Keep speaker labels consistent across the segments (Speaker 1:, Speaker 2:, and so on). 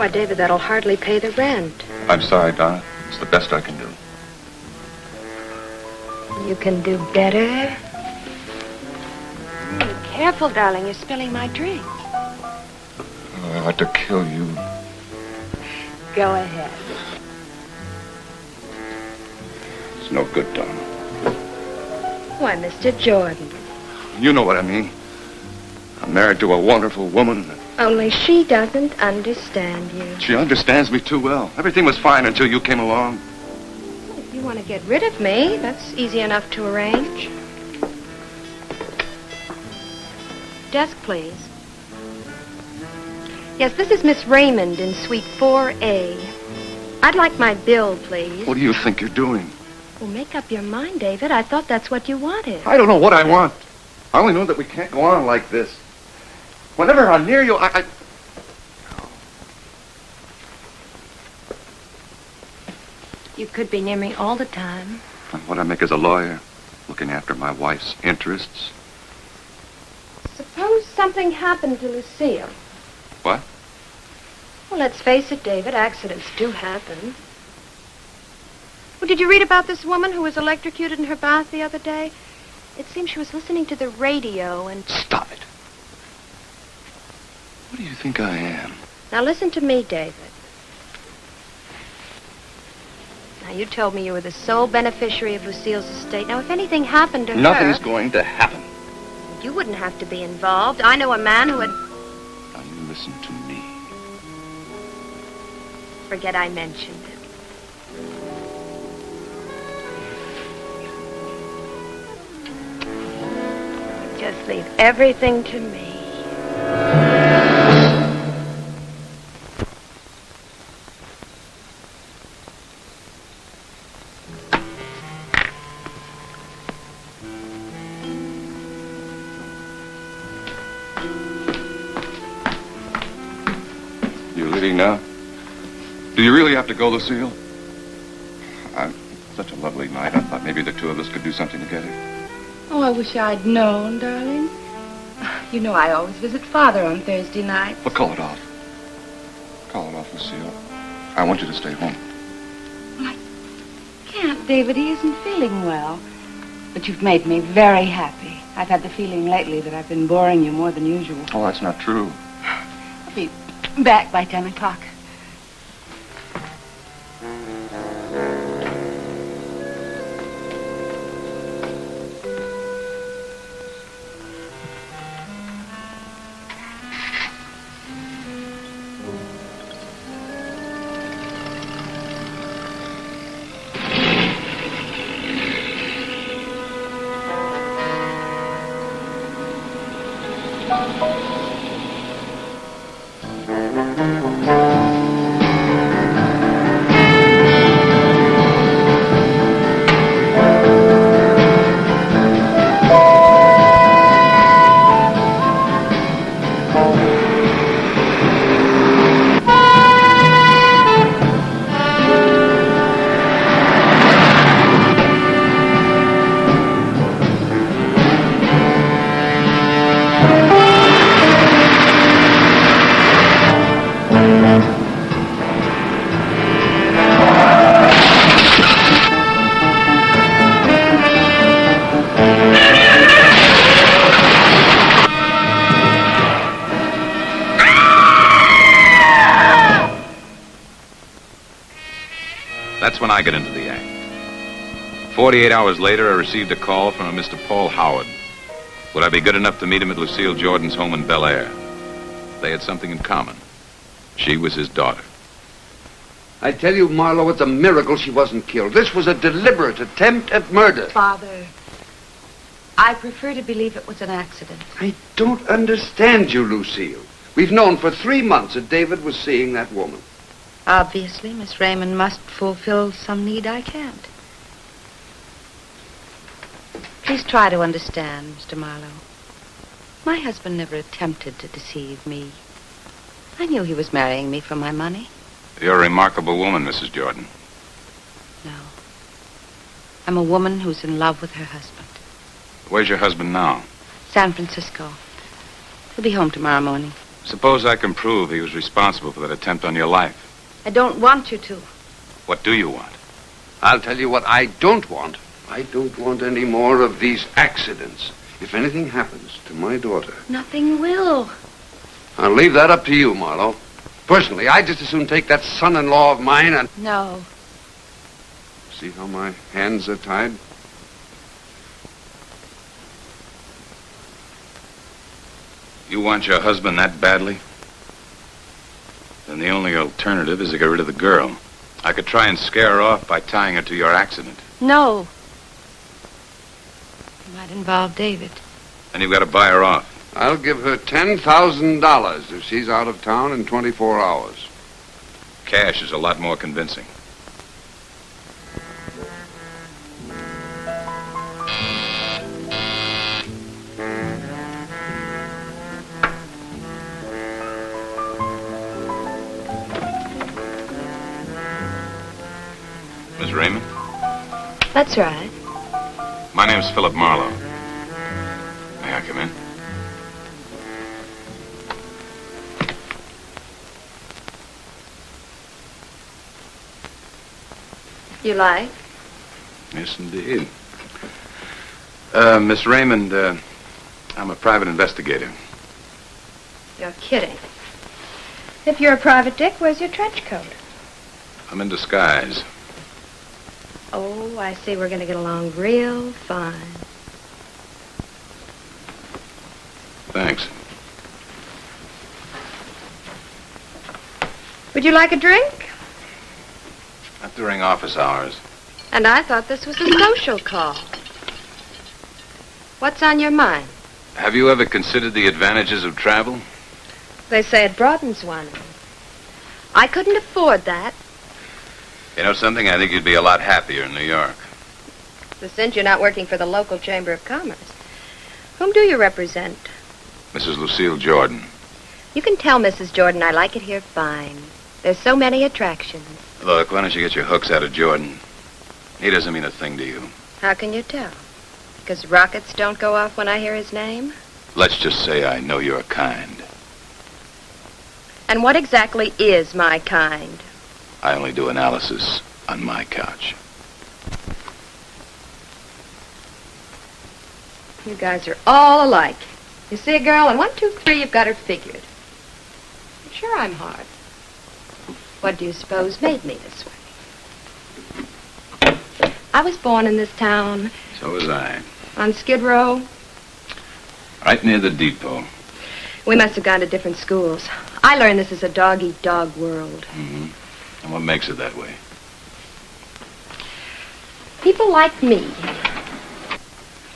Speaker 1: Why, David, that'll hardly pay the rent.
Speaker 2: I'm sorry, Donna. It's the best I can do.
Speaker 1: You can do better. Be careful, darling. You're spilling my drink.
Speaker 2: Oh, I'd like to kill you.
Speaker 1: Go ahead.
Speaker 2: It's no good, Donna.
Speaker 1: Why, Mr. Jordan.
Speaker 2: You know what I mean. I'm married to a wonderful woman.
Speaker 1: Only she doesn't understand you.
Speaker 2: She understands me too well. Everything was fine until you came along.
Speaker 1: If you want to get rid of me, that's easy enough to arrange. Desk, please. Yes, this is Miss Raymond in Suite 4A. I'd like my bill, please.
Speaker 2: What do you think you're doing?
Speaker 1: Well, make up your mind, David. I thought that's what you wanted.
Speaker 2: I don't know what I want. I only know that we can't go on like this. Whenever I'm near you, I...
Speaker 1: You could be near me all the time.
Speaker 2: What I make as a lawyer, looking after my wife's interests.
Speaker 1: Suppose something happened to Lucille.
Speaker 2: What?
Speaker 1: Well, let's face it, David. Accidents do happen. Well, did you read about this woman who was electrocuted in her bath the other day? It seems she was listening to the radio and...
Speaker 2: Stop it. What do you think I am?
Speaker 1: Now, listen to me, David. Now, you told me you were the sole beneficiary of Lucille's estate. Now, if anything happened to her...
Speaker 2: Nothing's going to happen.
Speaker 1: You wouldn't have to be involved. I know a man who would...
Speaker 2: Now, you listen to me.
Speaker 1: Forget I mentioned it. Just leave everything to me.
Speaker 2: You're leaving now? Do you really have to go, Lucille? Such a lovely night. I thought maybe the two of us could do something together.
Speaker 3: Oh, I wish I'd known, darling. You know I always visit Father on Thursday night.
Speaker 2: Well, call it off. Call it off, Lucille. I want you to stay home.
Speaker 3: I can't, David. He isn't feeling well. But you've made me very happy. I've had the feeling lately that I've been boring you more than usual.
Speaker 2: Oh, that's not true.
Speaker 3: I'll be back by 10 o'clock.
Speaker 4: That's when I get into the act. 48 hours later, I received a call from a Mr. Paul Howard. Would I be good enough to meet him at Lucille Jordan's home in Bel Air? They had something in common. She was his daughter.
Speaker 5: I tell you, Marlowe, it's a miracle she wasn't killed. This was a deliberate attempt at murder.
Speaker 3: Father, I prefer to believe it was an accident.
Speaker 5: I don't understand you, Lucille. We've known for 3 months that David was seeing that woman.
Speaker 3: Obviously, Miss Raymond must fulfill some need I can't. Please try to understand, Mr. Marlowe. My husband never attempted to deceive me. I knew he was marrying me for my money.
Speaker 4: You're a remarkable woman, Mrs. Jordan.
Speaker 3: No. I'm a woman who's in love with her husband.
Speaker 4: Where's your husband now?
Speaker 3: San Francisco. He'll be home tomorrow morning.
Speaker 4: Suppose I can prove he was responsible for that attempt on your life.
Speaker 1: I don't want you to.
Speaker 4: What do you want?
Speaker 5: I'll tell you what I don't want. I don't want any more of these accidents. If anything happens to my daughter...
Speaker 1: Nothing will.
Speaker 5: I'll leave that up to you, Marlowe. Personally, I'd just as soon take that son-in-law of mine and...
Speaker 1: No.
Speaker 5: See how my hands are tied?
Speaker 4: You want your husband that badly? Then the only alternative is to get rid of the girl. I could try and scare her off by tying her to your accident.
Speaker 1: No. It might involve David.
Speaker 4: Then you've got to buy her off.
Speaker 5: I'll give her $10,000 if she's out of town in 24 hours.
Speaker 4: Cash is a lot more convincing. Miss Raymond?
Speaker 1: That's right.
Speaker 4: My name's Philip Marlowe. May I come in?
Speaker 1: You like?
Speaker 4: Yes, indeed. Miss Raymond, I'm a private investigator.
Speaker 1: You're kidding. If you're a private dick, where's your trench coat?
Speaker 4: I'm in disguise.
Speaker 1: Oh, I see. We're going to get along real fine.
Speaker 4: Thanks.
Speaker 1: Would you like a drink?
Speaker 4: Not during office hours.
Speaker 1: And I thought this was a social call. What's on your mind?
Speaker 4: Have you ever considered the advantages of travel?
Speaker 1: They say it broadens one. I couldn't afford that.
Speaker 4: You know something? I think you'd be a lot happier in New York.
Speaker 1: Since you're not working for the local Chamber of Commerce. Whom do you represent?
Speaker 4: Mrs. Lucille Jordan.
Speaker 1: You can tell Mrs. Jordan I like it here fine. There's so many attractions.
Speaker 4: Look, why don't you get your hooks out of Jordan? He doesn't mean a thing to you.
Speaker 1: How can you tell? Because rockets don't go off when I hear his name?
Speaker 4: Let's just say I know you're kind.
Speaker 1: And what exactly is my kind?
Speaker 4: I only do analysis on my couch.
Speaker 1: You guys are all alike. You see a girl, and 1, 2, 3, you've got her figured. Sure, I'm hard. What do you suppose made me this way? I was born in this town.
Speaker 4: So was I.
Speaker 1: On Skid Row.
Speaker 4: Right near the depot.
Speaker 1: We must have gone to different schools. I learned this is a dog-eat-dog world.
Speaker 4: Mm-hmm. And what makes it that way?
Speaker 1: People like me.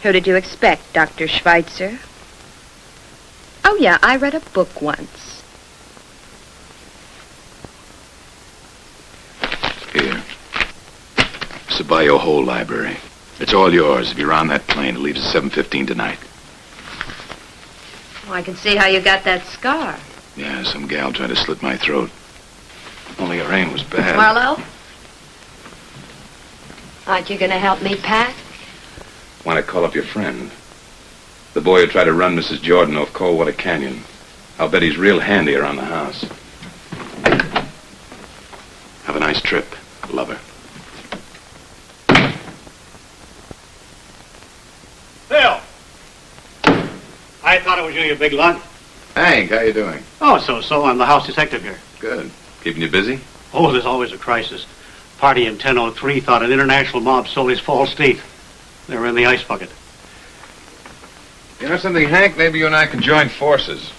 Speaker 1: Who did you expect, Dr. Schweitzer? Oh, yeah, I read a book once.
Speaker 4: Here. This will buy your whole library. It's all yours. If you're on that plane, it leaves at 7:15 tonight.
Speaker 1: Oh, I can see how you got that scar.
Speaker 4: Yeah, some gal tried to slit my throat. Only her aim was bad.
Speaker 1: Marlowe? Aren't you going to help me pack?
Speaker 4: Why not call up your friend? The boy who tried to run Mrs. Jordan off Coldwater Canyon. I'll bet he's real handy around the house. Have a nice trip, lover.
Speaker 6: Phil! I thought it was you big lug.
Speaker 4: Hank, how you doing?
Speaker 6: Oh, so. I'm the house detective here.
Speaker 4: Good. Keeping you busy?
Speaker 6: Oh, there's always a crisis. Party in 1003 thought an international mob stole his false teeth. They were in the ice bucket.
Speaker 4: You know something, Hank? Maybe you and I can join forces.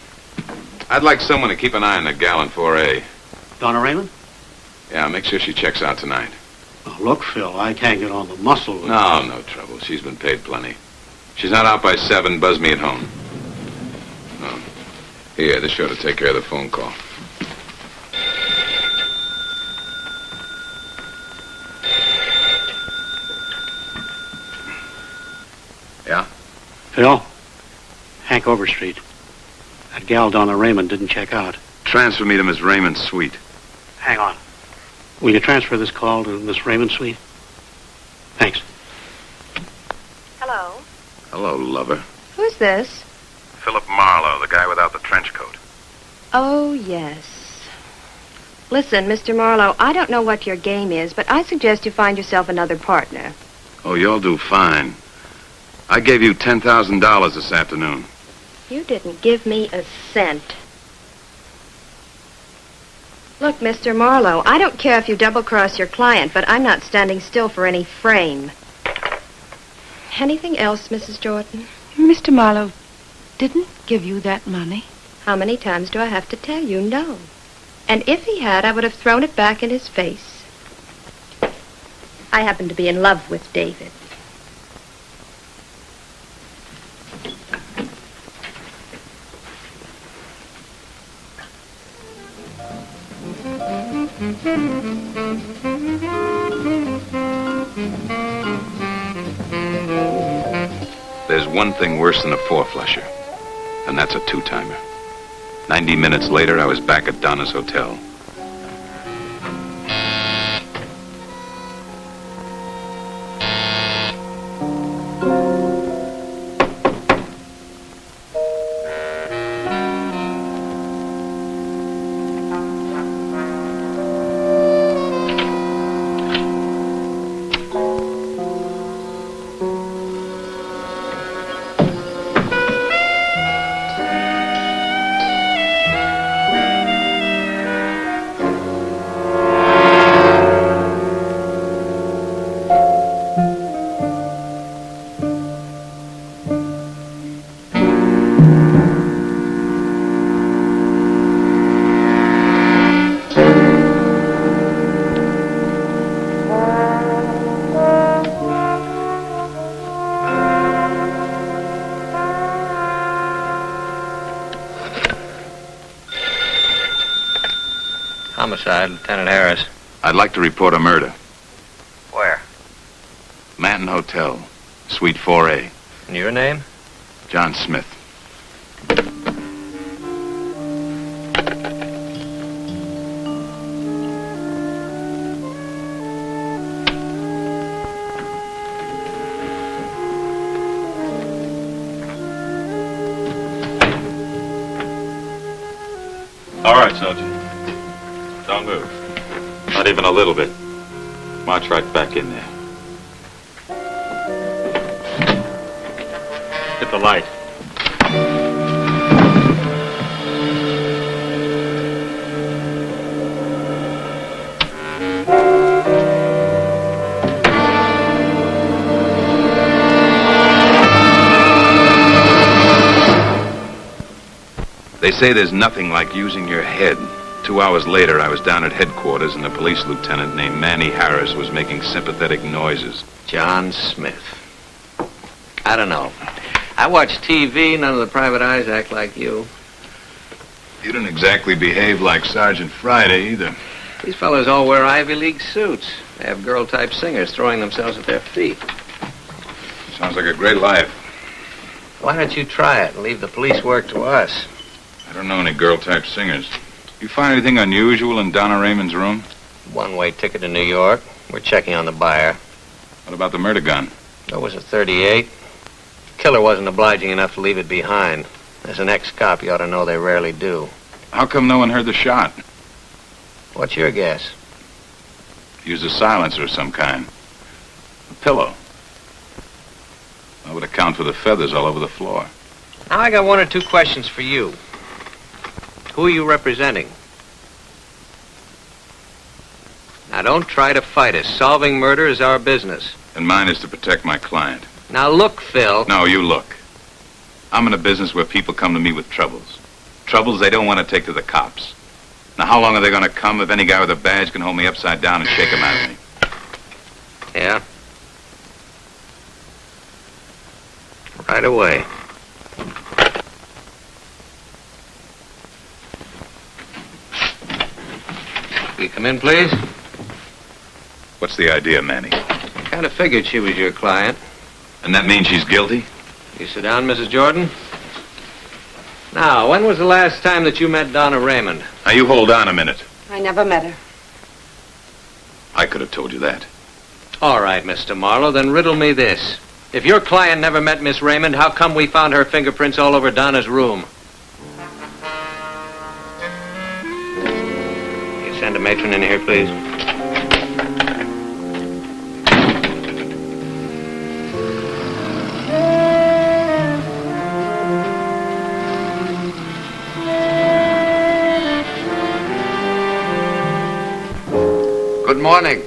Speaker 4: I'd like someone to keep an eye on the gal in 4A.
Speaker 6: Donna Raymond?
Speaker 4: Yeah, make sure she checks out tonight.
Speaker 6: Oh, look, Phil, I can't get on the muscle.
Speaker 4: No trouble. She's been paid plenty. She's not out by 7. Buzz me at home. Oh. Here, this show to take care of the phone call. Yeah?
Speaker 6: Phil? Hank Overstreet. That gal Donna Raymond didn't check out.
Speaker 4: Transfer me to Miss Raymond's suite.
Speaker 6: Hang on. Will you transfer this call to Miss Raymond's suite? Thanks.
Speaker 1: Hello?
Speaker 4: Hello, lover.
Speaker 1: Who's this?
Speaker 4: Philip Marlowe, the guy without the trench coat.
Speaker 1: Oh, yes. Listen, Mr. Marlowe, I don't know what your game is, but I suggest you find yourself another partner.
Speaker 4: Oh, you'll do fine. I gave you $10,000 this afternoon.
Speaker 1: You didn't give me a cent. Look, Mr. Marlowe, I don't care if you double-cross your client, but I'm not standing still for any frame. Anything else, Mrs. Jordan?
Speaker 3: Mr. Marlowe didn't give you that money.
Speaker 1: How many times do I have to tell you no? And if he had, I would have thrown it back in his face. I happen to be in love with David.
Speaker 4: There's one thing worse than a four-flusher, and that's a two-timer. 90 minutes later, I was back at Donna's hotel.
Speaker 7: Homicide, Lieutenant Harris.
Speaker 4: I'd like to report a murder.
Speaker 7: Where?
Speaker 4: Manton Hotel, Suite 4A.
Speaker 7: And your name?
Speaker 4: John Smith.
Speaker 8: All right, Sergeant. Don't move. Not even a little bit. March right back in there. Hit the light.
Speaker 4: They say there's nothing like using your head. 2 hours later, I was down at headquarters, and a police lieutenant named Manny Harris was making sympathetic noises.
Speaker 7: John Smith. I don't know. I watch TV. None of the private eyes act like you.
Speaker 4: You didn't exactly behave like Sergeant Friday, either.
Speaker 7: These fellows all wear Ivy League suits. They have girl-type singers throwing themselves at their feet.
Speaker 4: Sounds like a great life.
Speaker 7: Why don't you try it and leave the police work to us?
Speaker 4: I don't know any girl-type singers. You find anything unusual in Donna Raymond's room?
Speaker 7: One-way ticket to New York. We're checking on the buyer.
Speaker 4: What about the murder gun?
Speaker 7: It was a .38. Killer wasn't obliging enough to leave it behind. As an ex-cop, you ought to know they rarely do.
Speaker 4: How come no one heard the shot?
Speaker 7: What's your guess?
Speaker 4: Used a silencer of some kind. A pillow. That would account for the feathers all over the floor.
Speaker 7: Now, I got one or two questions for you. Who are you representing? Now, don't try to fight us. Solving murder is our business.
Speaker 4: And mine is to protect my client.
Speaker 7: Now, look, Phil.
Speaker 4: No, you look. I'm in a business where people come to me with troubles. Troubles they don't want to take to the cops. Now, how long are they going to come if any guy with a badge can hold me upside down and shake 'em out of me?
Speaker 7: Yeah? Right away. Will you come in, please?
Speaker 4: What's the idea, Manny?
Speaker 7: Kind of figured she was your client.
Speaker 4: And that means she's guilty?
Speaker 7: You sit down, Mrs. Jordan. Now, when was the last time that you met Donna Raymond?
Speaker 4: Now, you hold on a minute.
Speaker 3: I never met her.
Speaker 4: I could have told you that.
Speaker 7: All right, Mr. Marlowe, then riddle me this. If your client never met Miss Raymond, how come we found her fingerprints all over Donna's room? Send a matron in here, please.
Speaker 5: Good morning.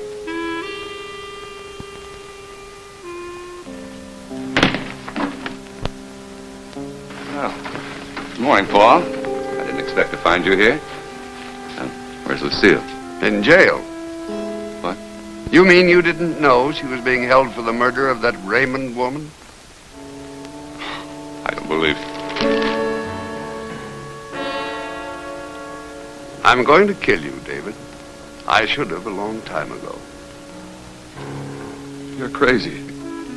Speaker 2: Good morning, Paul. I didn't expect to find you here. Where's Lucille?
Speaker 5: In jail.
Speaker 2: What?
Speaker 5: You mean you didn't know she was being held for the murder of that Raymond woman?
Speaker 2: I don't believe.
Speaker 5: I'm going to kill you, David. I should have a long time ago.
Speaker 2: You're crazy.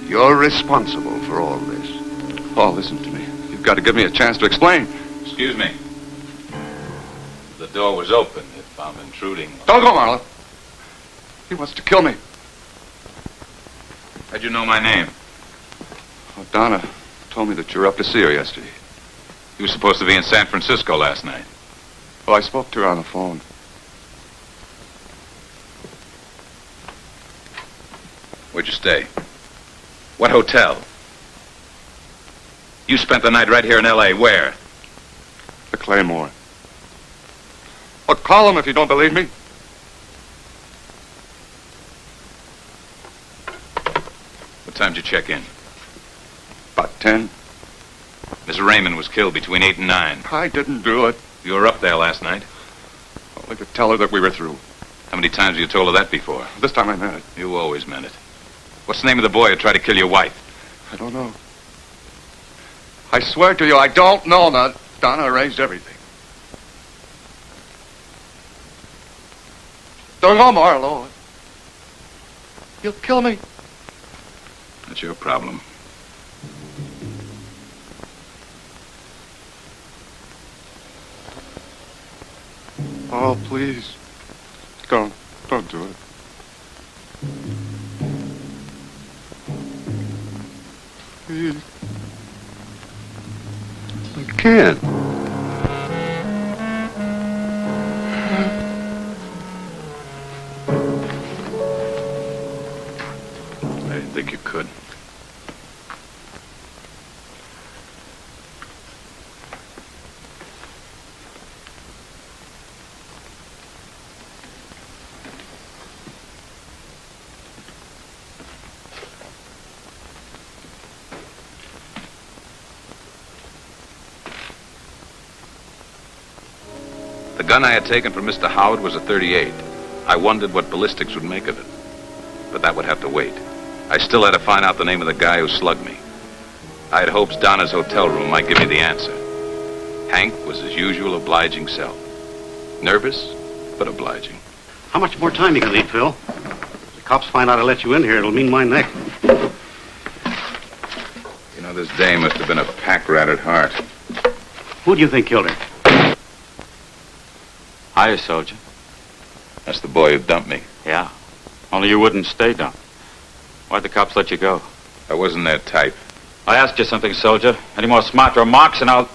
Speaker 5: You're responsible for all this.
Speaker 2: Paul, listen to me. You've got to give me a chance to explain.
Speaker 4: Excuse me. The door was open. If I'm intruding...
Speaker 2: Don't go, Marlowe. He wants to kill me.
Speaker 4: How'd you know my name?
Speaker 2: Oh, Donna told me that you were up to see her yesterday.
Speaker 4: You were supposed to be in San Francisco last night.
Speaker 2: Well, I spoke to her on the phone.
Speaker 4: Where'd you stay? What hotel? You spent the night right here in L.A. Where?
Speaker 2: The Claymore. Well, call him if you don't believe me.
Speaker 4: What time did you check in?
Speaker 2: About 10.
Speaker 4: Miss Raymond was killed between 8 and 9.
Speaker 2: I didn't do it.
Speaker 4: You were up there last night.
Speaker 2: Only to tell her that we were through.
Speaker 4: How many times have you told her that before?
Speaker 2: This time I meant it.
Speaker 4: You always meant it. What's the name of the boy who tried to kill your wife?
Speaker 2: I don't know. I swear to you, I don't know. Now, Donna arranged everything. Don't go, Marlowe. You'll kill me.
Speaker 4: That's your problem.
Speaker 2: Oh, please. Don't do it. Please.
Speaker 5: I can't.
Speaker 4: I didn't think you could. The gun I had taken from Mr. Howard was a .38. I wondered what ballistics would make of it. But that would have to wait. I still had to find out the name of the guy who slugged me. I had hopes Donna's hotel room might give me the answer. Hank was his usual obliging self. Nervous, but obliging.
Speaker 6: How much more time you gonna need, Phil? If the cops find out I let you in here, it'll mean my neck.
Speaker 4: You know, this dame must have been a pack rat at heart.
Speaker 6: Who do you think killed her?
Speaker 8: Hiya, soldier.
Speaker 4: That's the boy who dumped me.
Speaker 8: Yeah. Only you wouldn't stay down. Why'd the cops let you go?
Speaker 4: I wasn't that type.
Speaker 8: I asked you something, soldier. Any more smart remarks and I'll...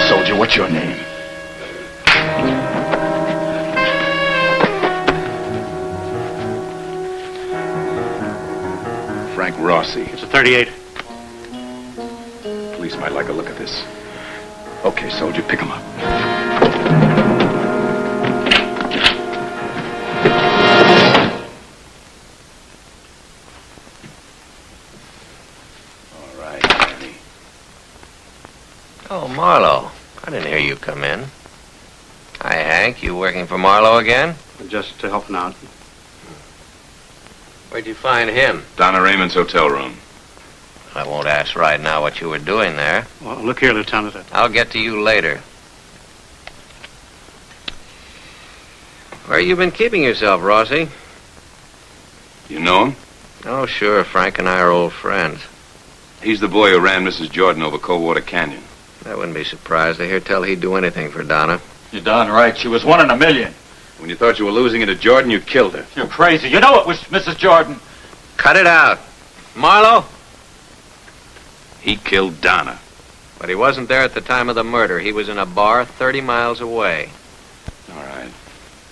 Speaker 4: Soldier, what's your name? Frank Rossi.
Speaker 6: It's a .38.
Speaker 4: Police might like a look at this. Okay, soldier, pick him up. All right, Danny.
Speaker 7: Oh, Marlowe. I didn't hear you come in. Hi, Hank. You working for Marlowe again?
Speaker 6: Just helping out.
Speaker 7: Where'd you find him?
Speaker 4: Donna Raymond's hotel room.
Speaker 7: I won't ask right now what you were doing there.
Speaker 6: Well, look here, Lieutenant.
Speaker 7: I'll get to you later. Where you been keeping yourself, Rossi?
Speaker 4: You know him?
Speaker 7: Oh, sure. Frank and I are old friends.
Speaker 4: He's the boy who ran Mrs. Jordan over Coldwater Canyon.
Speaker 7: I wouldn't be surprised to hear tell he'd do anything for Donna.
Speaker 8: You're darn right. She was 1 in a million.
Speaker 4: When you thought you were losing it to Jordan, you killed her.
Speaker 8: You're crazy. You know it was Mrs. Jordan.
Speaker 7: Cut it out. Marlowe?
Speaker 4: He killed Donna.
Speaker 7: But he wasn't there at the time of the murder. He was in a bar 30 miles away.
Speaker 4: All right.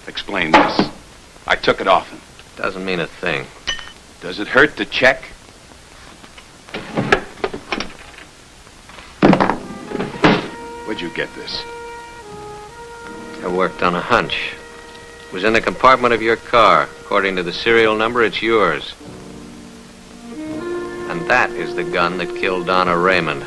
Speaker 4: Explain this. I took it off him.
Speaker 7: Doesn't mean a thing.
Speaker 4: Does it hurt to check? Where'd you get this?
Speaker 7: I worked on a hunch. It was in the compartment of your car. According to the serial number, it's yours. And that is the gun that killed Donna Raymond.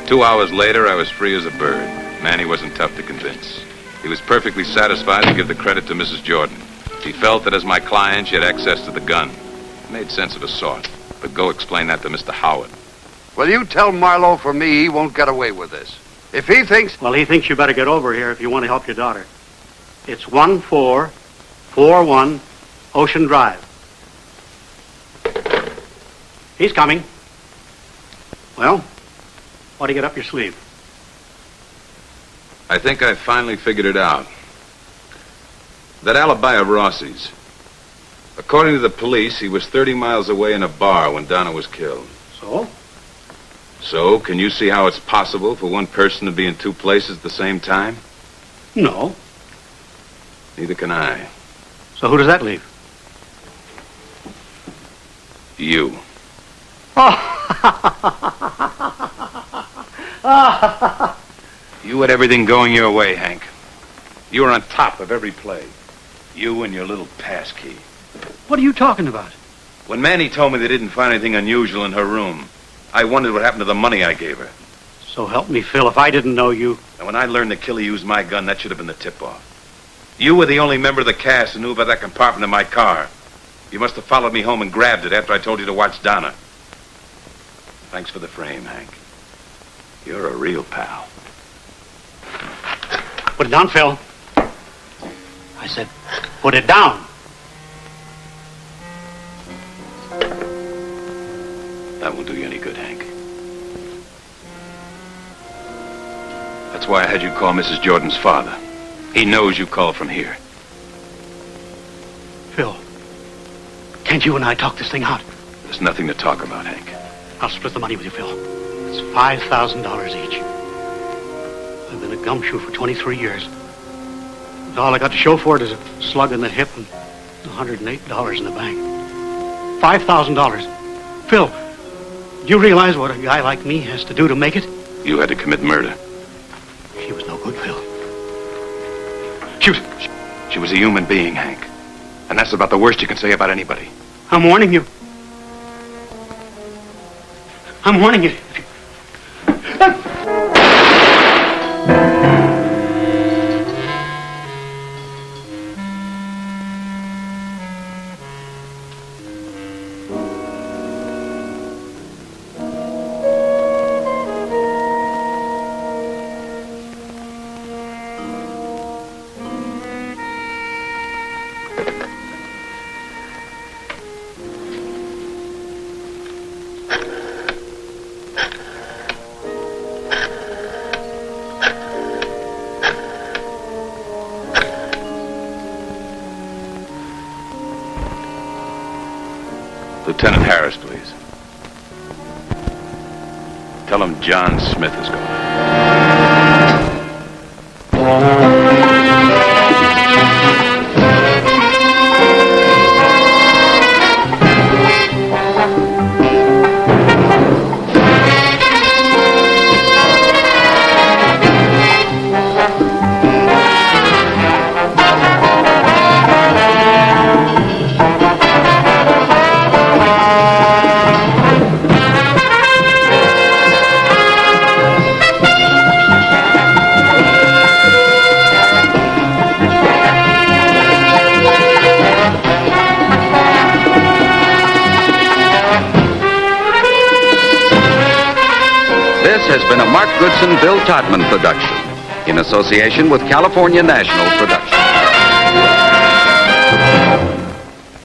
Speaker 4: Two hours later, I was free as a bird. Manny wasn't tough to convince. He was perfectly satisfied to give the credit to Mrs. Jordan. He felt that as my client, she had access to the gun. It made sense of a sort. But go explain that to Mr. Howard.
Speaker 5: Well, you tell Marlowe for me he won't get away with this. If he thinks...
Speaker 6: Well, he thinks you better get over here if you want to help your daughter. It's 1441 Ocean Drive. He's coming. Well, what do you get up your sleeve?
Speaker 4: I think I finally figured it out. That alibi of Rossi's. According to the police, he was 30 miles away in a bar when Donna was killed.
Speaker 6: So?
Speaker 4: So, can you see how it's possible for one person to be in two places at the same time?
Speaker 6: No.
Speaker 4: Neither can I.
Speaker 6: So who does that leave?
Speaker 4: You. You had everything going your way, Hank. You were on top of every play. You and your little passkey.
Speaker 6: What are you talking about?
Speaker 4: When Manny told me they didn't find anything unusual in her room, I wondered what happened to the money I gave her.
Speaker 6: So help me, Phil, if I didn't know you...
Speaker 4: And when I learned the killer used my gun, that should have been the tip-off. You were the only member of the cast who knew about that compartment in my car. You must have followed me home and grabbed it after I told you to watch Donna. Thanks for the frame, Hank. You're a real pal.
Speaker 6: Put it down, Phil. I said, put it down.
Speaker 4: That won't do you any good, Hank. That's why I had you call Mrs. Jordan's father. He knows you called from here.
Speaker 6: Phil, can't you and I talk this thing out?
Speaker 4: There's nothing to talk about, Hank.
Speaker 6: I'll split the money with you, Phil. It's $5,000 each. I've been a gumshoe for 23 years. And all I got to show for it is a slug in the hip and $108 in the bank. $5,000. Phil, do you realize what a guy like me has to do to make it?
Speaker 4: You had to commit murder.
Speaker 6: She was no good, Phil.
Speaker 4: She was a human being, Hank. And that's about the worst you can say about anybody.
Speaker 6: I'm warning you. I'm warning you.
Speaker 4: Lieutenant Harris, please. Tell him John Smith is going.
Speaker 9: This has been a Mark Goodson, Bill Todman production in association with California National Production.